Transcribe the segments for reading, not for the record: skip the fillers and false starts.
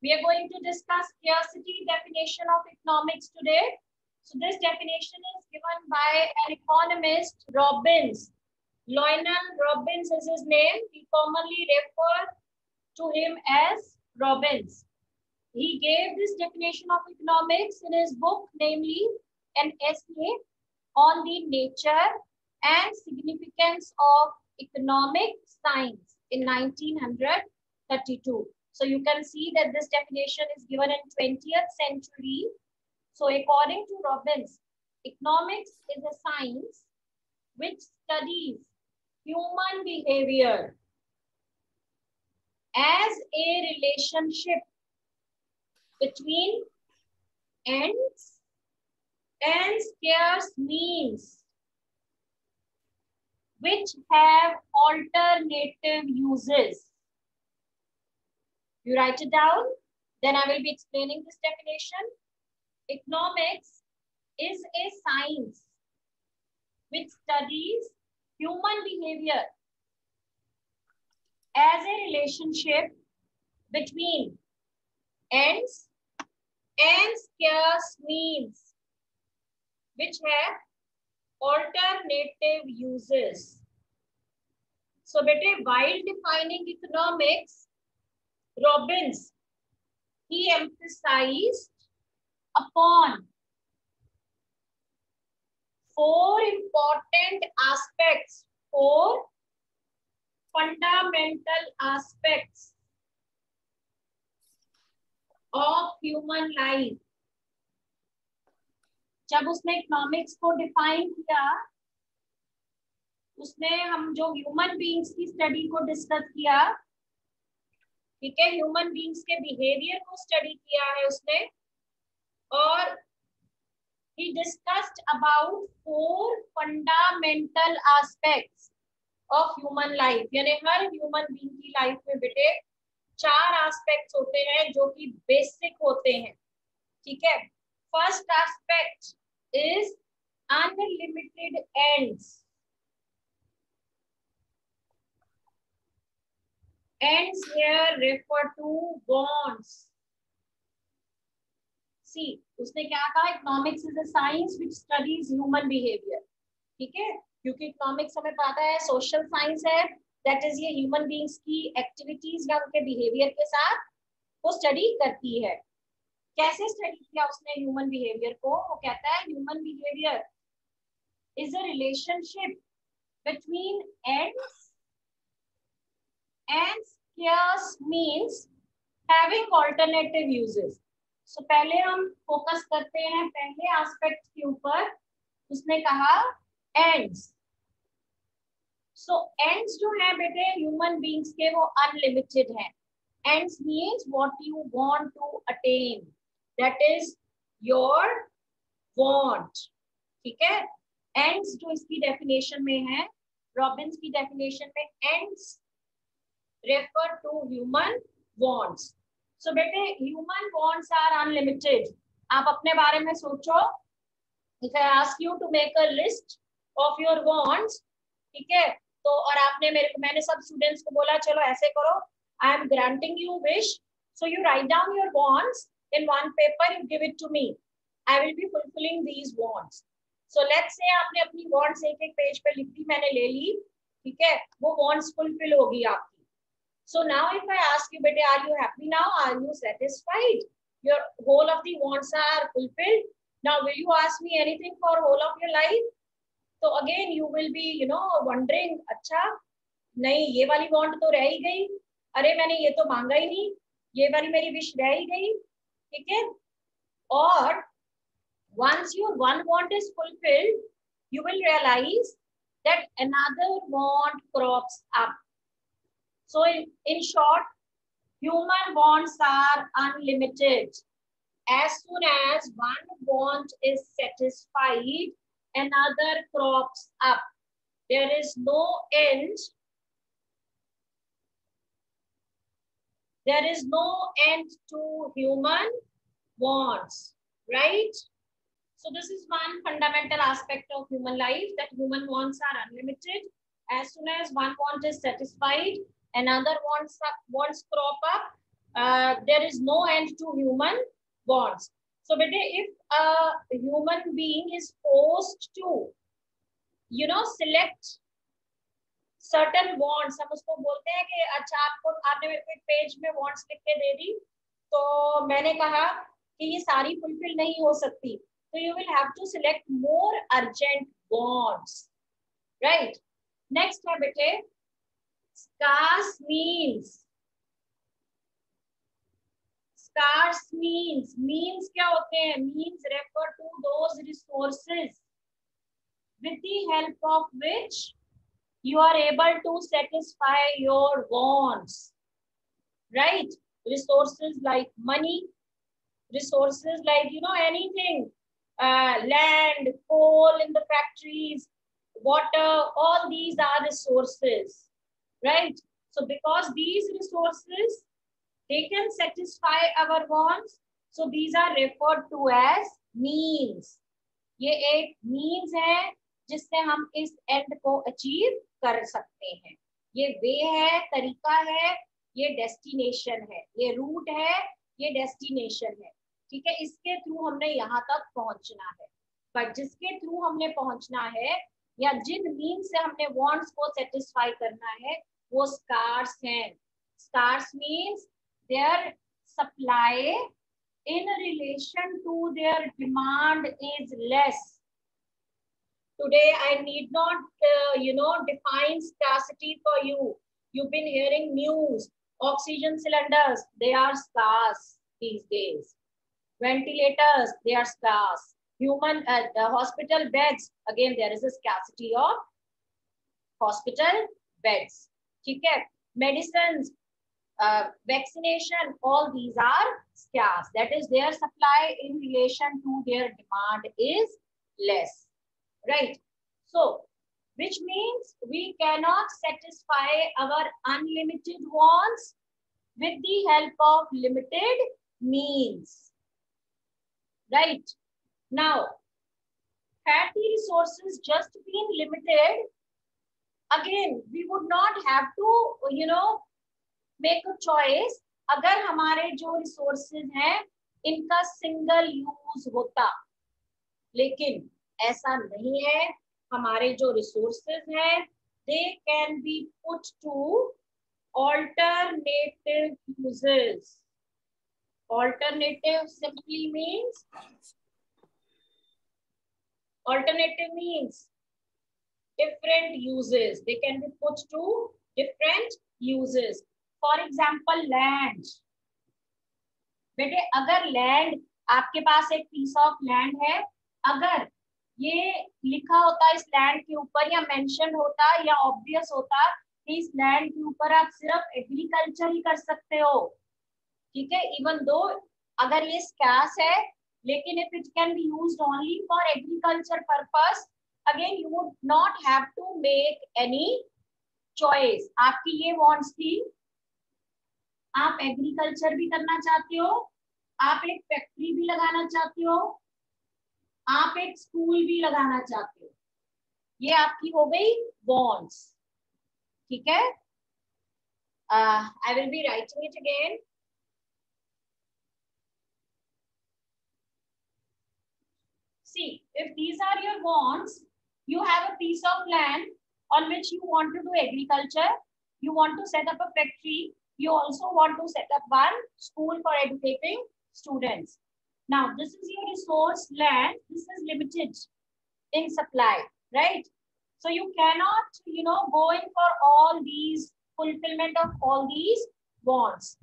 We are going to discuss scarcity definition of economics today. So this definition is given by an economist, Robbins. Lionel Robbins is his name. We commonly refer to him as Robbins. He gave this definition of economics in his book, namely an essay on the nature and significance of economic science in 1932. So you can see that this definition is given in 20th century. So according to Robbins, economics is a science which studies human behavior as a relationship between ends and scarce means which have alternative uses. You write it down, then I will be explaining this definition. Economics is a science which studies human behavior as a relationship between ends and scarce means which have alternative uses. So, bete, while defining economics, Robbins, he emphasized upon 4 important aspects, 4 fundamental aspects of human life. जब उसने economics को define किया, उसने हम जो human beings की study को discuss किया, ठीक है, ह्यूमन बीइंग्स के बिहेवियर को स्टडी किया है उसने, और he discussed about 4 fundamental aspects of human life. यानी हर ह्यूमन बीइंग की लाइफ में बेटे 4 एस्पेक्ट्स होते हैं जो कि बेसिक होते हैं, ठीक है. First aspect is unlimited ends. Ends here refer to wants. See, उसने क्या कहा? Economics is a science which studies human behavior. ठीक है, क्योंकि इकोनॉमिक्स हमें पता है सोशल साइंस है, दैट इज ये ह्यूमन बीइंग्स की एक्टिविटीज या उनके बिहेवियर के साथ वो स्टडी करती है. कैसे स्टडी किया उसने ह्यूमन बिहेवियर को? वो कहता है human behaviour is a relationship between ends and scarce means having alternative uses. So पहले हम फोकस करते हैं पहले एस्पेक्ट के ऊपर. उसने कहा एंड्स. सो एंड्स जो है बेटे ह्यूमन बीइंग्स के वो अनलिमिटेड हैं. Ends means what you want to attain, that is your want, ठीक है. एंड्स जो इसकी डेफिनेशन में है, रॉबिन्स की डेफिनेशन में, ends refer to human wants. So बेटे ह्यूमन वांट्स आर अनलिमिटेड. आप अपने बारे में सोचो. If I ask you to make a list of your wants, ठीक है, तो और आपने मैंने सब स्टूडेंट्स को बोला चलो ऐसे करो, I am granting you wish, so you write down your wants in one paper, you give it to me, I will be fulfilling these wants. So let's say आपने अपनी wants एक एक पेज पे लिख दी, मैंने ले ली, ठीक है, वो wants fulfill होगी आपकी. So now if I ask you, बेटे, are you happy now? Are you satisfied? Your whole of the wants are fulfilled. Now, will you ask me anything for whole of your life? So again, you will be, wondering, अच्छा, नहीं, ये वाली want तो रह ही गई. अरे मैंने ये तो मांगा ही नहीं, ये वाली मेरी wish रह ही गई, ठीक है. और once your one want is fulfilled, you will realize that another want crops up. So in short, human wants are unlimited. As soon as one want is satisfied, another crops up. There is no end. There is no end to human wants, right? So this is one fundamental aspect of human life, that human wants are unlimited. As soon as one want is satisfied, another wants crop up. there is no end to human bonds. So bete, if a human being is forced to select certain bonds, हम उसको बोलते हैं कि अच्छा आपको आपने मेरे को एक पेज में बॉन्ड्स लिख के दे दी, तो मैंने कहा कि ये सारी फुलफिल नहीं हो सकती, तो you will have to select more urgent bonds, right. Next है बेटे स्कार्स मीन्स। स्कार्स मीन्स क्या होते हैं? Means refer to those resources with the help of which you are able to satisfy your wants, right? Resources like money, resources like anything, land, coal in the factories, water, all these are resources, right? So because these resources, they can satisfy our wants, so these are referred to as means. ये एक means है जिससे हम इस and को achieve कर सकते हैं। ये वे है, तरीका है, ये डेस्टिनेशन है, ये रूट है, ये डेस्टिनेशन है, ठीक है। इसके थ्रू हमने यहाँ तक पहुंचना है, बट जिसके थ्रू हमने पहुंचना है या जिन मीन्स से हमने वांट्स को सेटिस्फाई करना है वो स्कार्स हैं। Scarce means their supply in relation to their demand is less. Today I need not define scarcity for you. You've been hearing news, oxygen cylinders, they are scarce these days. Ventilators, they are scarce. The hospital beds, again there is a scarcity of hospital beds, ठीक है। medicines, vaccination, all these are scarce. That is, their supply in relation to their demand is less, right? So, which means we cannot satisfy our unlimited wants with the help of limited means, right? Now, had the resources just been limited, again, we would not have to, make a choice. अगर हमारे जो resources हैं इनका single use होता, लेकिन ऐसा नहीं है। हमारे जो रिसोर्सेज हैं they can be put two alternative uses. Alternative simply means different uses. They can be put to different uses. For example land. बेटे अगर लैंड, आपके पास एक पीस ऑफ लैंड है, अगर ये लिखा होता इस लैंड के ऊपर या मेंशन होता या ऑब्वियस होता कि इस लैंड के ऊपर आप सिर्फ एग्रीकल्चर ही कर सकते हो, ठीक है, इवन दो अगर ये स्कार्स है, लेकिन if it can be used only for agriculture purpose, again you would not have to make any choice. आपकी ये वांट्स थी, आप एग्रीकल्चर भी करना चाहते हो, आप एक फैक्ट्री भी लगाना चाहते हो, आप एक स्कूल भी लगाना चाहते हो, ये आपकी हो गई वांट्स, ठीक है। I will be writing it again. See, if these are your wants, you have a piece of land on which you want to do agriculture, you want to set up a factory, you also want to set up one school for educating students. Now, this is your resource land. This is limited in supply, right? So you cannot, go in for all these fulfillment of all these wants.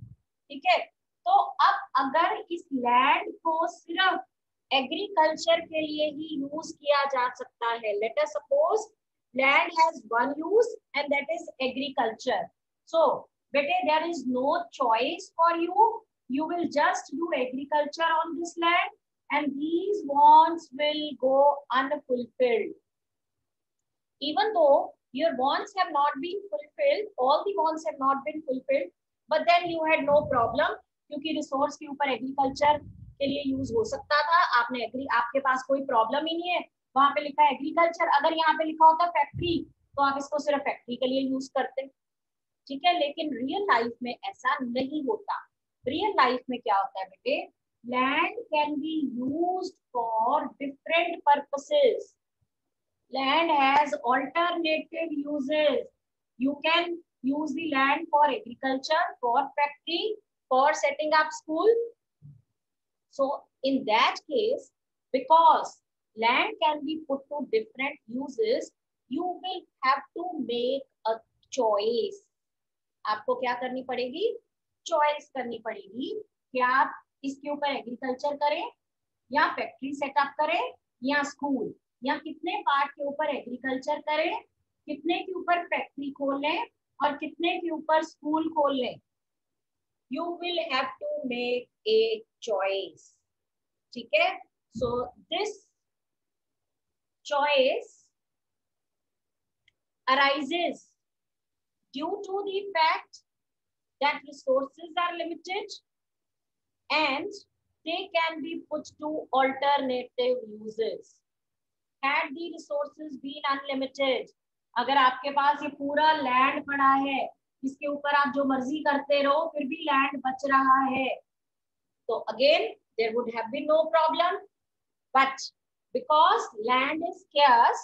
ठीक है? तो अब अगर इस land को सिर्फ agriculture के लिए ही यूज किया जा सकता है, let us suppose land has one use and that is agriculture, so बेटे there is no choice for you. You will just do agriculture on this land and these wants will go unfulfilled. Even though your wants have not been fulfilled, all the wants have not been fulfilled, but then you had no problem क्योंकि resource के ऊपर agriculture के लिए use हो सकता था। आपके पास कोई प्रॉब्लम ही नहीं है, वहां पे लिखा है एग्रीकल्चर। अगर यहाँ पे लिखा होता फैक्ट्री तो आप इसको सिर्फ फैक्ट्री के लिए यूज करते, ठीक है। लेकिन रियल लाइफ में ऐसा नहीं होता। रियल लाइफ में क्या होता है बेटे, land can be used for different purposes. Land has alternative uses. You can use the land for agriculture, for factory, for setting up school. So in that case, because land can be put to different uses, you will have to make a choice. आपको क्या करनी पड़ेगी, choice करनी पड़ेगी कि आप इसके ऊपर एग्रीकल्चर करें या फैक्ट्री सेटअप करें या स्कूल, या कितने पार्ट के ऊपर एग्रीकल्चर करें, कितने के ऊपर फैक्ट्री खोल लें और कितने के ऊपर स्कूल खोल लें. You will have to make a choice. ठीक है, so this choice arises due to the fact that resources are limited and they can be put to alternative uses. Had the resources been unlimited, अगर आपके पास ये पूरा land पड़ा है, इसके ऊपर आप जो मर्जी करते रहो, फिर भी लैंड बच रहा है, तो again there would have been no problem. But because land is scarce,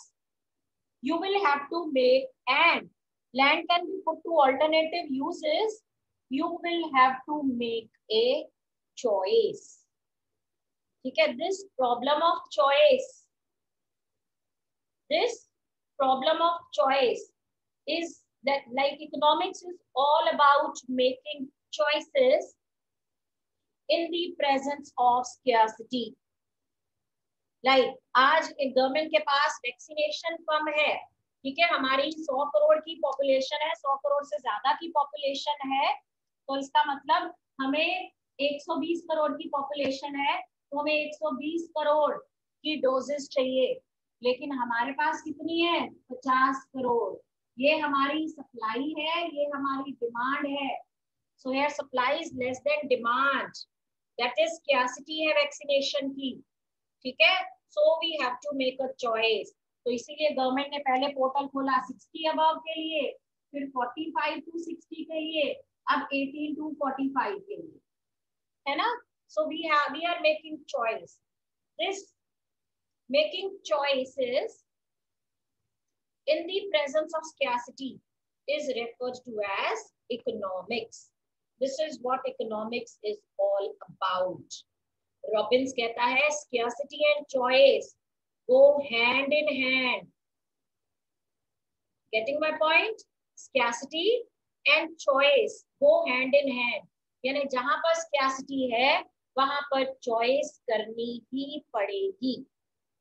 you will have to make, and land can be put to alternative uses, you will have to make a choice. ठीक है, this problem of choice is that, like economics is all about making choices in the presence of scarcity. Like आज एक government के पास vaccination कम है, ठीक है, हमारी 100 करोड़ की पॉपुलेशन है, 100 करोड़ से ज्यादा की पॉपुलेशन है, तो इसका मतलब हमें 120 करोड़ की पॉपुलेशन है, तो हमें 120 करोड़ की डोजेस चाहिए, लेकिन हमारे पास कितनी है, 50 करोड़. ये हमारी सप्लाई है, ये हमारी डिमांड है. So here supply is less than demand, that is scarcity है वैक्सीनेशन की. ठीक है, so we have to make a choice. तो इसीलिए गवर्नमेंट ने पहले पोर्टल खोला 60 अबव के लिए, फिर 45 to 60 के लिए, अब 18 to 45 के लिए, है ना. So we are making choice. This making choices in the presence of scarcity is referred to as economics. This is what economics is all about. Robbins कहता है scarcity and choice go hand in hand. Getting my point? Scarcity and choice go hand in hand. यानी जहां पर scarcity है वहां पर choice करनी ही पड़ेगी.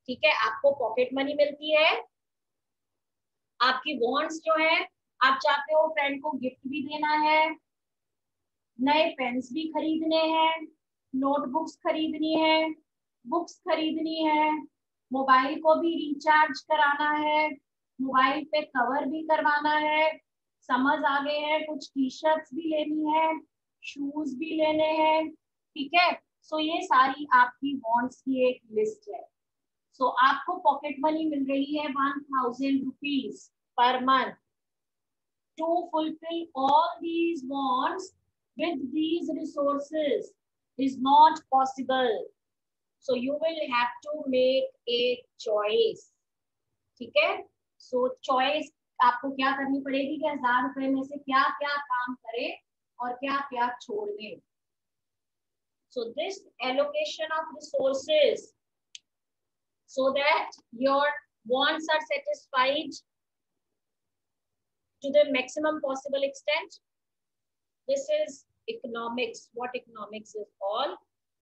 ठीक है, आपको पॉकेट मनी मिलती है, आपकी वॉन्ट्स जो है, आप चाहते हो फ्रेंड को गिफ्ट भी देना है, नए पेन्स भी खरीदने हैं, नोटबुक्स खरीदनी है, बुक्स खरीदनी है, मोबाइल को भी रिचार्ज कराना है, मोबाइल पे कवर भी करवाना है, समझ आ गए हैं, कुछ टी शर्ट्स भी लेनी है, शूज भी लेने हैं. ठीक है, सो ये सारी आपकी वॉन्ट्स की एक लिस्ट है. सो आपको पॉकेट मनी मिल रही है 1000 rupees per month to fulfill all these wants with these resources is not possible. So you will have to make a choice. ठीक है, so choice आपको क्या करनी पड़ेगी कि 1000 रुपए में से क्या क्या काम करें और क्या क्या छोड़ दें. So this allocation of resources so that your wants are satisfied to the maximum possible extent. This is economics, what economics is all